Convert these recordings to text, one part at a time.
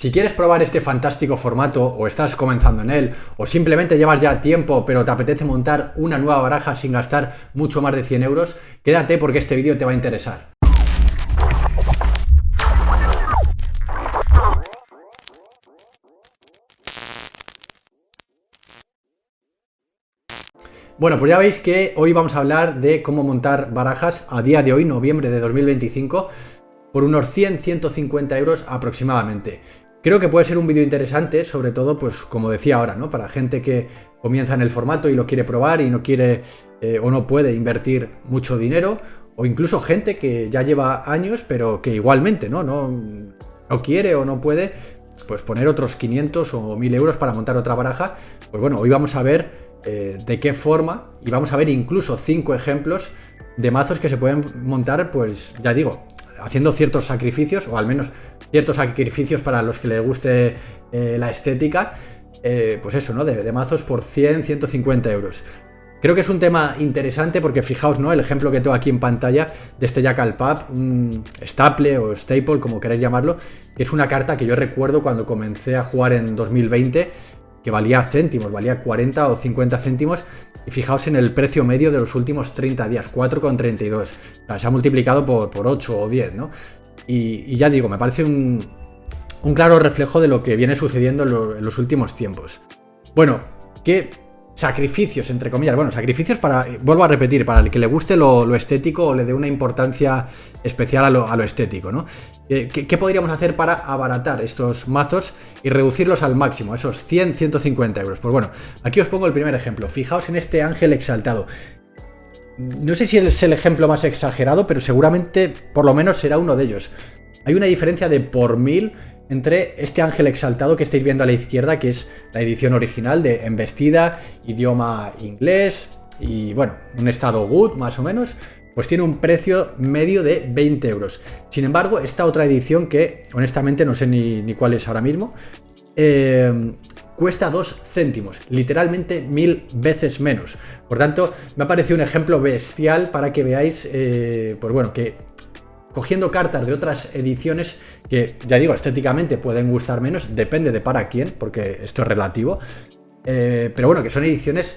Si quieres probar este fantástico formato o estás comenzando en él o simplemente llevas ya tiempo pero te apetece montar una nueva baraja sin gastar mucho más de 100 euros, quédate porque este vídeo te va a interesar. Bueno, pues ya veis que hoy vamos a hablar de cómo montar barajas a día de hoy, noviembre de 2025, por unos 100-150 euros aproximadamente. Creo que puede ser un vídeo interesante, sobre todo, pues como decía ahora, ¿no? Para gente que comienza en el formato y lo quiere probar y no quiere o no puede invertir mucho dinero, o incluso gente que ya lleva años, pero que igualmente, no quiere o no puede, pues poner otros 500 o 1000 euros para montar otra baraja. Pues bueno, hoy vamos a ver de qué forma, y vamos a ver incluso 5 ejemplos de mazos que se pueden montar, pues ya digo, haciendo ciertos sacrificios, o al menos ciertos sacrificios para los que les guste la estética, pues eso, ¿no? De mazos por 100-150 euros. Creo que es un tema interesante porque fijaos, ¿no? El ejemplo que tengo aquí en pantalla de este Jackal Pup, un staple o staple, como queráis llamarlo, que es una carta que yo recuerdo cuando comencé a jugar en 2020, que valía céntimos, valía 40 o 50 céntimos, y fijaos en el precio medio de los últimos 30 días, 4,32. O sea, se ha multiplicado por 8 o 10, ¿no? Y ya digo, me parece un claro reflejo de lo que viene sucediendo en los últimos tiempos. Bueno, ¿qué sacrificios, entre comillas? Bueno, sacrificios para, vuelvo a repetir, para el que le guste lo estético o le dé una importancia especial a lo estético, ¿no? ¿Qué podríamos hacer para abaratar estos mazos y reducirlos al máximo, esos 100-150 euros? Pues bueno, aquí os pongo el primer ejemplo. Fijaos en este ángel exaltado. No sé si es el ejemplo más exagerado, pero seguramente por lo menos será uno de ellos. Hay una diferencia de por 1000 entre este ángel exaltado que estáis viendo a la izquierda, que es la edición original de embestida, idioma inglés y bueno, un estado good más o menos, pues tiene un precio medio de 20 euros. Sin embargo, esta otra edición, que honestamente no sé ni cuál es ahora mismo, cuesta 2 céntimos, literalmente 1000 veces menos. Por tanto, me ha parecido un ejemplo bestial para que veáis, pues bueno, que cogiendo cartas de otras ediciones que, ya digo, estéticamente pueden gustar menos, depende de para quién, porque esto es relativo, pero bueno, que son ediciones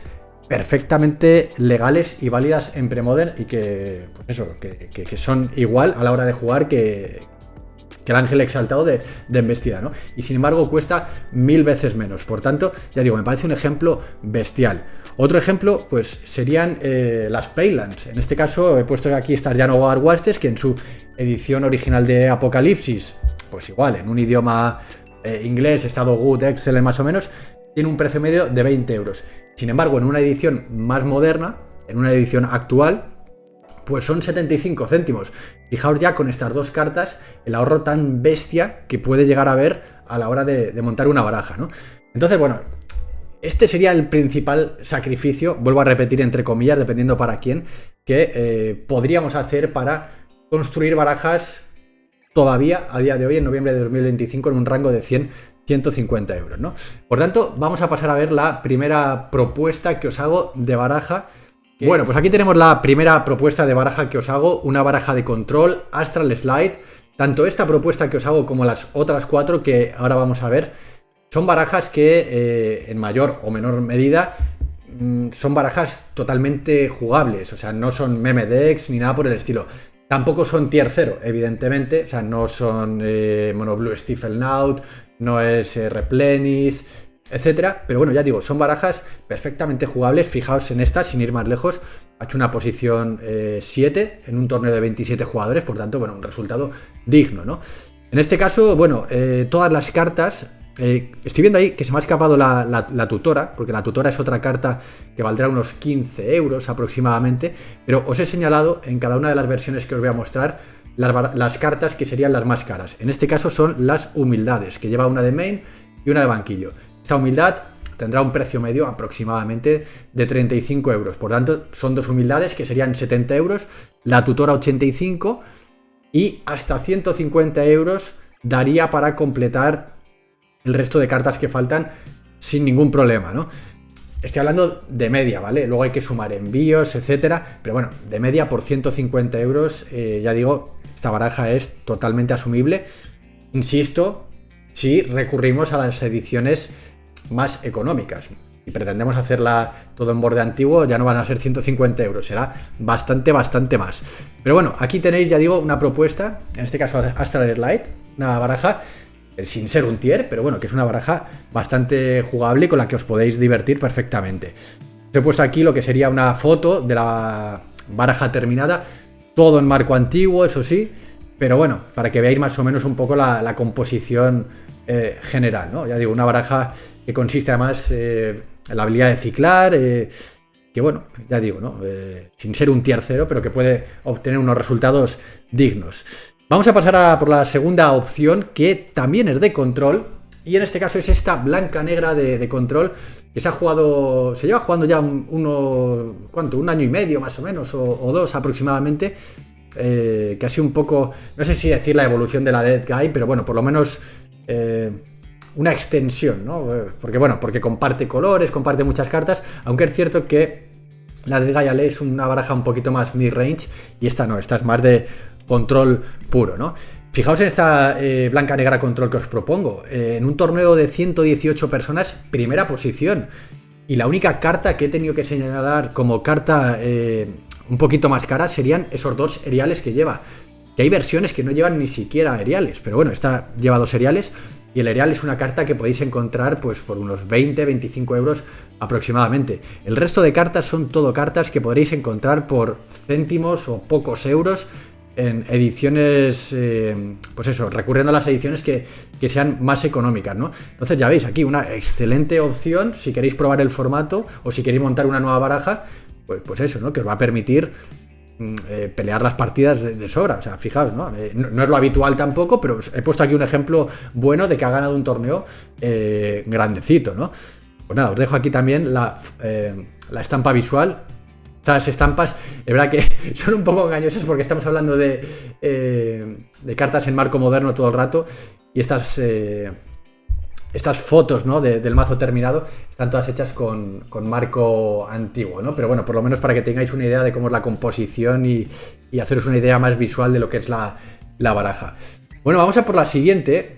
perfectamente legales y válidas en Premodern y que, pues eso, que son igual a la hora de jugar que el ángel exaltado de embestida, ¿no? Y sin embargo cuesta 1000 veces menos. Por tanto, ya digo, me parece un ejemplo bestial. Otro ejemplo, pues serían las Paylands. En este caso he puesto aquí Starjan War Wastes, que en su edición original de Apocalipsis, pues igual, en un idioma inglés, estado good, excellent más o menos, tiene un precio medio de 20 euros. Sin embargo, en una edición más moderna, en una edición actual, pues son 75 céntimos. Fijaos ya con estas dos cartas el ahorro tan bestia que puede llegar a haber a la hora de montar una baraja, ¿no? Entonces, bueno, este sería el principal sacrificio, vuelvo a repetir entre comillas, dependiendo para quién, que podríamos hacer para construir barajas todavía a día de hoy, en noviembre de 2025, en un rango de 100-150 euros, ¿no? Por tanto, vamos a pasar a ver la primera propuesta que os hago de baraja. Bueno, pues aquí tenemos la primera propuesta de baraja que os hago, una baraja de control Astral Slide. Tanto esta propuesta que os hago como las otras 4 que ahora vamos a ver, son barajas que en mayor o menor medida son barajas totalmente jugables, o sea, no son meme decks ni nada por el estilo. Tampoco son tier 0, evidentemente, o sea, no son Monoblue Stiflenaut, no es Replenish, etcétera, pero bueno, ya digo, son barajas perfectamente jugables. Fijaos en esta, sin ir más lejos, ha hecho una posición 7 en un torneo de 27 jugadores, por tanto, bueno, un resultado digno, ¿no? En este caso, bueno, todas las cartas, estoy viendo ahí que se me ha escapado la tutora, porque la tutora es otra carta que valdrá unos 15 euros aproximadamente, pero os he señalado en cada una de las versiones que os voy a mostrar las cartas que serían las más caras. En este caso son las humildades, que lleva una de main y una de banquillo. Esta humildad tendrá un precio medio aproximadamente de 35 euros. Por tanto, son dos humildades que serían 70 euros, la tutora 85 y hasta 150 euros daría para completar el resto de cartas que faltan sin ningún problema, ¿no? Estoy hablando de media, ¿vale? Luego hay que sumar envíos, etcétera. Pero bueno, de media por 150 euros, ya digo, esta baraja es totalmente asumible. Insisto, si recurrimos a las ediciones más económicas. Si pretendemos hacerla todo en borde antiguo, ya no van a ser 150 euros, será bastante más. Pero bueno, aquí tenéis, ya digo, una propuesta, en este caso Astral Light, una baraja sin ser un tier, pero bueno, que es una baraja bastante jugable y con la que os podéis divertir perfectamente. Os he puesto aquí lo que sería una foto de la baraja terminada, todo en marco antiguo, eso sí, pero bueno, para que veáis más o menos un poco la composición general, ¿no? Ya digo, una baraja que consiste además en la habilidad de ciclar, que bueno, ya digo, ¿no? Sin ser un tier 0, pero que puede obtener unos resultados dignos. Vamos a pasar por la segunda opción, que también es de control, y en este caso es esta blanca negra de control, que se lleva jugando ya un año y medio más o menos, o 2 aproximadamente, que ha sido un poco, no sé si decir la evolución de la Dead Guy, pero bueno, por lo menos una extensión, ¿no? Porque comparte colores, comparte muchas cartas, aunque es cierto que la Dead Guy Ale es una baraja un poquito más mid-range y esta no, esta es más de control puro, ¿no? Fijaos en esta blanca negra control que os propongo. En un torneo de 118 personas, primera posición. Y la única carta que he tenido que señalar como carta un poquito más cara serían esos 2 eriales que lleva. Que hay versiones que no llevan ni siquiera eriales, pero bueno, esta lleva 2 eriales. Y el erial es una carta que podéis encontrar pues por unos 20-25 euros aproximadamente. El resto de cartas son todo cartas que podréis encontrar por céntimos o pocos euros en ediciones, pues eso, recurriendo a las ediciones que sean más económicas, ¿no? Entonces ya veis aquí una excelente opción si queréis probar el formato o si queréis montar una nueva baraja, pues eso, ¿no? Que os va a permitir pelear las partidas de sobra. O sea, fijaos, ¿no? No es lo habitual tampoco, pero os he puesto aquí un ejemplo bueno de que ha ganado un torneo grandecito, ¿no? Pues nada, os dejo aquí también la estampa visual. Estas estampas, es verdad que son un poco engañosas porque estamos hablando de cartas en marco moderno todo el rato y estas fotos, ¿no? del mazo terminado están todas hechas con marco antiguo, ¿no? Pero bueno, por lo menos para que tengáis una idea de cómo es la composición y haceros una idea más visual de lo que es la baraja. Bueno, vamos a por la siguiente.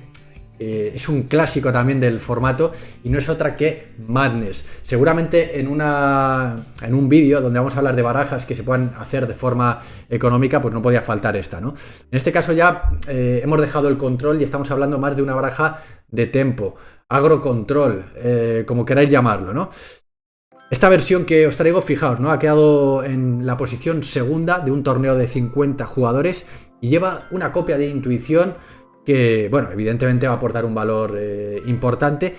Es un clásico también del formato y no es otra que Madness. Seguramente en un vídeo donde vamos a hablar de barajas que se puedan hacer de forma económica, pues no podía faltar esta, ¿no? En este caso ya hemos dejado el control y estamos hablando más de una baraja de tempo, agrocontrol, como queráis llamarlo, ¿no? Esta versión que os traigo, fijaos, ¿no? Ha quedado en la posición segunda de un torneo de 50 jugadores y lleva una copia de intuición que, bueno, evidentemente va a aportar un valor importante,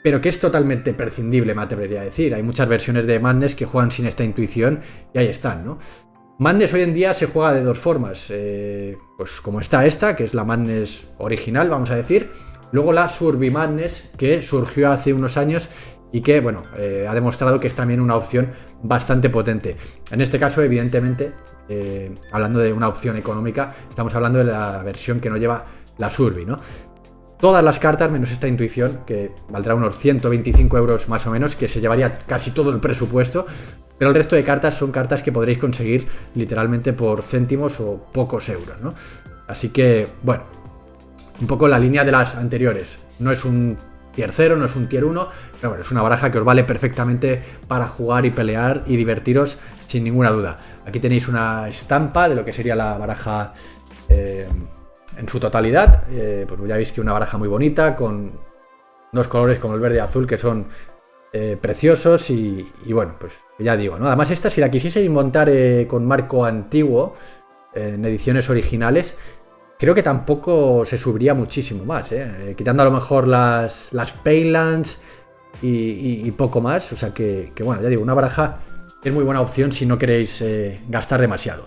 pero que es totalmente prescindible, me atrevería a decir. Hay muchas versiones de Madness que juegan sin esta intuición y ahí están, ¿no? Madness hoy en día se juega de 2 formas, pues como está esta, que es la Madness original, vamos a decir, luego la Survey Madness, que surgió hace unos años y que, bueno, ha demostrado que es también una opción bastante potente. En este caso, evidentemente, hablando de una opción económica, estamos hablando de la versión que no lleva la Survey, ¿no? Todas las cartas, menos esta intuición, que valdrá unos 125 euros más o menos, que se llevaría casi todo el presupuesto, pero el resto de cartas son cartas que podréis conseguir literalmente por céntimos o pocos euros, ¿no? Así que, bueno, un poco la línea de las anteriores. No es un tier 0, no es un tier 1, pero bueno, es una baraja que os vale perfectamente para jugar y pelear y divertiros sin ninguna duda. Aquí tenéis una estampa de lo que sería la baraja en su totalidad. Pues ya veis que una baraja muy bonita, con 2 colores como el verde y azul que son preciosos y bueno, pues ya digo, ¿no? Además esta, si la quisieseis montar con marco antiguo, en ediciones originales, creo que tampoco se subiría muchísimo más, quitando a lo mejor las Paylands y poco más. O sea que bueno, ya digo, una baraja es muy buena opción si no queréis gastar demasiado.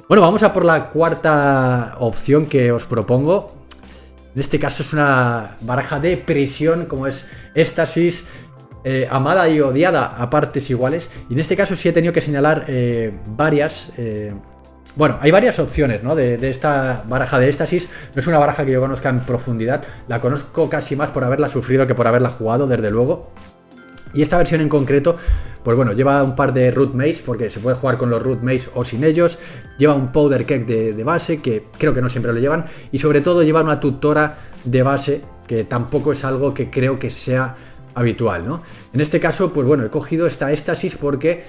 Bueno, vamos a por la cuarta opción que os propongo. En este caso es una baraja de prisión, como es Éxtasis, amada y odiada a partes iguales. Y en este caso sí he tenido que señalar varias. Bueno, hay varias opciones, ¿no? de esta baraja de Éxtasis. No es una baraja que yo conozca en profundidad. La conozco casi más por haberla sufrido que por haberla jugado, desde luego. Y esta versión en concreto, pues bueno, lleva un par de root mace, porque se puede jugar con los root mace o sin ellos. Lleva un powder keg de base, que creo que no siempre lo llevan. Y sobre todo lleva una tutora de base, que tampoco es algo que creo que sea habitual, ¿no? En este caso, pues bueno, he cogido esta éxtasis porque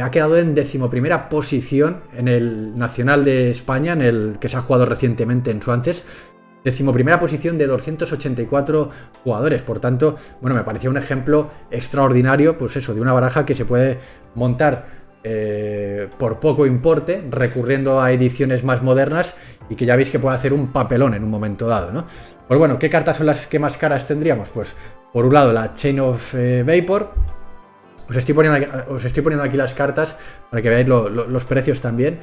ha quedado en 11ª posición en el Nacional de España, en el que se ha jugado recientemente en Swances. 11ª posición de 284 jugadores, por tanto, bueno, me parecía un ejemplo extraordinario, pues eso, de una baraja que se puede montar por poco importe, recurriendo a ediciones más modernas y que ya veis que puede hacer un papelón en un momento dado, ¿no? Pues bueno, ¿qué cartas son las que más caras tendríamos? Pues por un lado la Chain of Vapor. Os estoy poniendo aquí las cartas para que veáis los precios también.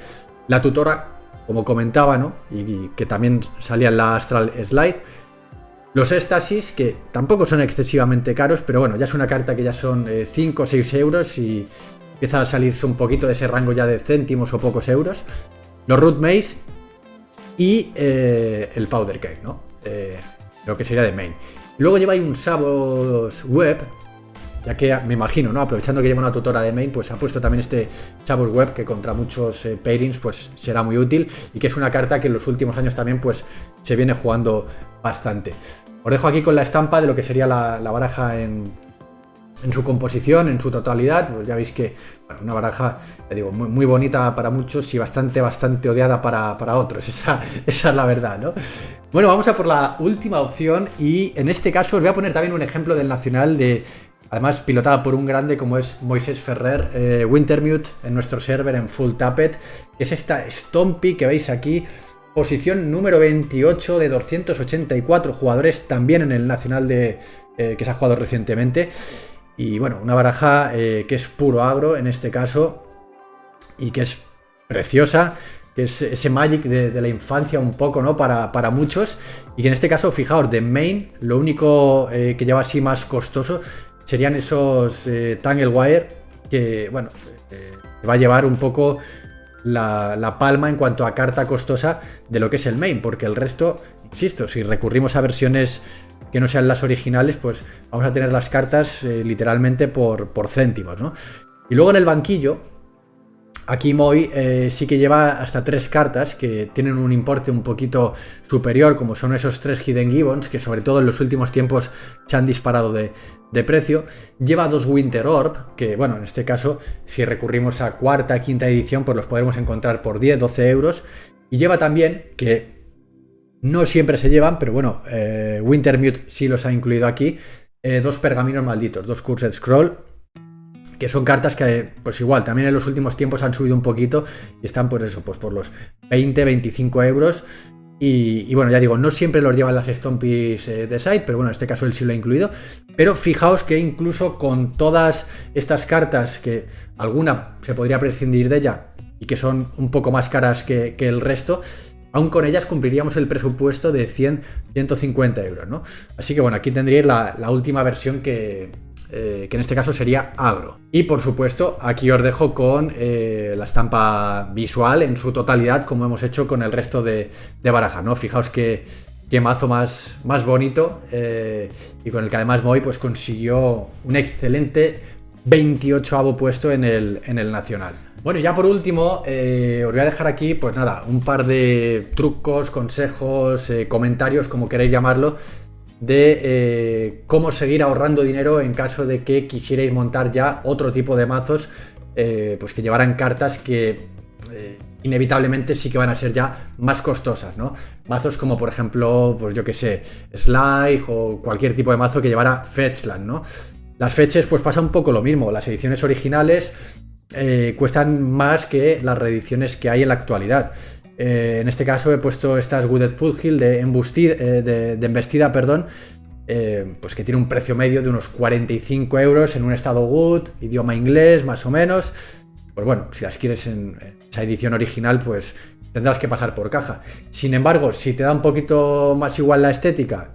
La tutora, como comentaba, ¿no? Y que también salía en la Astral Slide. Los éxtasis, que tampoco son excesivamente caros, pero bueno, ya es una carta que ya son 5 o 6 euros y empieza a salirse un poquito de ese rango ya de céntimos o pocos euros. Los root mace y el powder keg, ¿no? Lo que sería de main. Luego lleva ahí un Savos Web, ya que me imagino, ¿no? Aprovechando que lleva una tutora de main, pues ha puesto también este Savos Web, que contra muchos pairings pues será muy útil y que es una carta que en los últimos años también pues se viene jugando bastante. Os dejo aquí con la estampa de lo que sería la baraja en su composición, en su totalidad. Pues ya veis que, bueno, una baraja, ya digo, muy bonita para muchos y bastante odiada para otros. Esa es la verdad, ¿no? Bueno, vamos a por la última opción y en este caso os voy a poner también un ejemplo del Nacional además pilotada por un grande como es Moisés Ferrer, Wintermute en nuestro server en Full Tapped, que es esta Stompy que veis aquí, posición número 28 de 284 jugadores, también en el Nacional que se ha jugado recientemente. Y bueno, una baraja que es puro agro en este caso y que es preciosa, que es ese Magic de la infancia un poco, ¿no? Para muchos, y que en este caso, fijaos, de main, lo único que lleva así más costoso serían esos Tangle Wire, que bueno, va a llevar un poco la palma en cuanto a carta costosa de lo que es el main, porque el resto, insisto, si recurrimos a versiones que no sean las originales, pues vamos a tener las cartas literalmente por céntimos, ¿no? Y luego en el banquillo, aquí Moy sí que lleva hasta 3 cartas que tienen un importe un poquito superior, como son esos 3 Hidden Gibbons, que sobre todo en los últimos tiempos se han disparado de precio. Lleva 2 Winter Orb, que bueno, en este caso, si recurrimos a cuarta, quinta edición, pues los podremos encontrar por 10, 12 euros. Y lleva también, que no siempre se llevan, pero bueno, Wintermute sí los ha incluido aquí, 2 pergaminos malditos, 2 Cursed Scroll, que son cartas que, pues igual, también en los últimos tiempos han subido un poquito y están, pues eso, pues por los 20, 25 euros. Y bueno, ya digo, no siempre los llevan las Stompies de side, pero bueno, en este caso él sí lo ha incluido. Pero fijaos que incluso con todas estas cartas, que alguna se podría prescindir de ella y que son un poco más caras que el resto, aún con ellas cumpliríamos el presupuesto de 100-150 euros, ¿no? Así que bueno, aquí tendríais la última versión que en este caso sería agro. Y por supuesto, aquí os dejo con la estampa visual en su totalidad, como hemos hecho con el resto de baraja, ¿no? Fijaos qué mazo más bonito, y con el que además Moy pues consiguió un excelente 28º puesto en el Nacional. Bueno, y ya por último, os voy a dejar aquí, pues nada, un par de trucos, consejos, comentarios, como queréis llamarlo, de cómo seguir ahorrando dinero en caso de que quisierais montar ya otro tipo de mazos, pues que llevaran cartas que inevitablemente sí que van a ser ya más costosas, ¿no? Mazos como por ejemplo, pues yo que sé, Slide o cualquier tipo de mazo que llevara Fetchland, ¿no? Las fetches pues pasa un poco lo mismo, las ediciones originales cuestan más que las reediciones que hay en la actualidad. En este caso he puesto estas Wooded Foothill de embestida, perdón, pues que tiene un precio medio de unos 45 euros en un estado good, idioma inglés más o menos. Pues bueno, si las quieres en esa edición original, pues tendrás que pasar por caja. Sin embargo, si te da un poquito más igual la estética,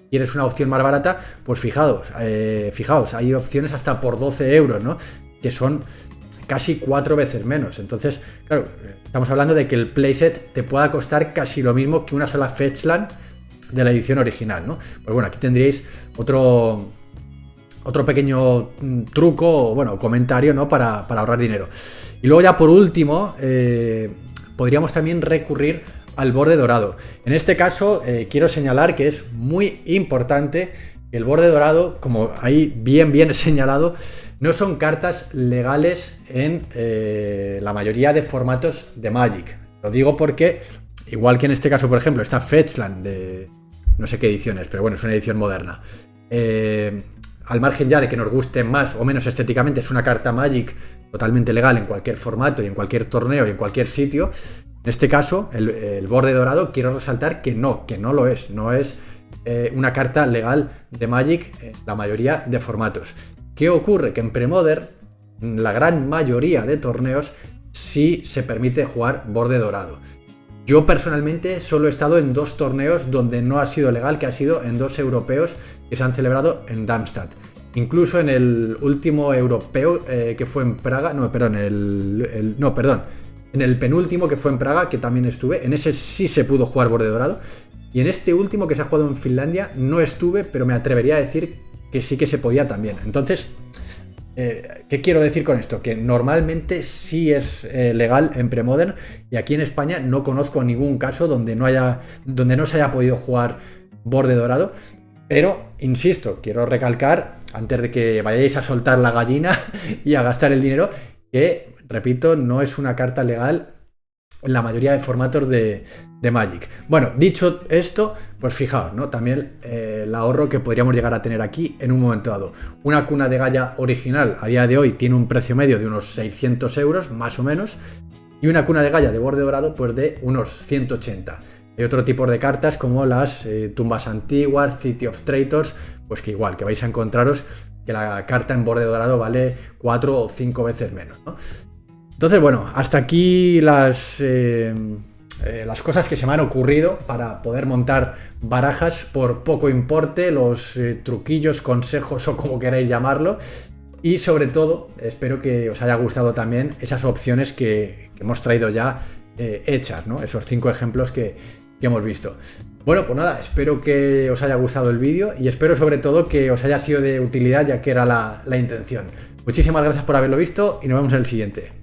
quieres una opción más barata, pues fijaos, hay opciones hasta por 12 euros, ¿no? Que son casi 4 veces menos. Entonces, claro, estamos hablando de que el playset te pueda costar casi lo mismo que una sola Fetchland de la edición original, ¿no? Pues bueno, aquí tendríais otro otro pequeño truco, bueno, comentario, ¿no? Para ahorrar dinero. Y luego ya por último, podríamos también recurrir al borde dorado. En este caso, quiero señalar que es muy importante que el borde dorado, como ahí bien señalado, no son cartas legales en la mayoría de formatos de Magic. Lo digo porque, igual que en este caso, por ejemplo, está Fetchland de no sé qué ediciones, pero bueno, es una edición moderna. Al margen ya de que nos guste más o menos estéticamente, es una carta Magic totalmente legal en cualquier formato y en cualquier torneo y en cualquier sitio. En este caso, el borde dorado, quiero resaltar que no lo es. No es una carta legal de Magic en la mayoría de formatos. ¿Qué ocurre? Que en Premodern, la gran mayoría de torneos, sí se permite jugar borde dorado. Yo personalmente solo he estado en 2 torneos donde no ha sido legal, que ha sido en 2 europeos que se han celebrado en Darmstadt. Incluso en el último europeo que fue en Praga, en el penúltimo que fue en Praga, que también estuve, en ese sí se pudo jugar borde dorado. Y en este último que se ha jugado en Finlandia no estuve, pero me atrevería a decir que sí que se podía también. Entonces, ¿qué quiero decir con esto? Que normalmente sí es legal en Premodern, y aquí en España no conozco ningún caso donde no se haya podido jugar borde dorado. Pero, insisto, quiero recalcar, antes de que vayáis a soltar la gallina y a gastar el dinero, que, repito, no es una carta legal en la mayoría de formatos de Magic. Bueno, dicho esto, pues fijaos, ¿no? También el ahorro que podríamos llegar a tener aquí en un momento dado. Una cuna de Gaia original a día de hoy tiene un precio medio de unos 600 euros, más o menos, y una cuna de Gaia de borde dorado, pues de unos 180. Hay otro tipo de cartas como las tumbas antiguas, City of Traitors, pues que igual, que vais a encontraros que la carta en borde dorado vale 4 o 5 veces menos, ¿no? Entonces, bueno, hasta aquí las cosas que se me han ocurrido para poder montar barajas por poco importe, los truquillos, consejos o como queráis llamarlo. Y sobre todo, espero que os haya gustado también esas opciones que hemos traído ya hechas, ¿no? Esos 5 ejemplos que hemos visto. Bueno, pues nada, espero que os haya gustado el vídeo y espero sobre todo que os haya sido de utilidad, ya que era la intención. Muchísimas gracias por haberlo visto y nos vemos en el siguiente.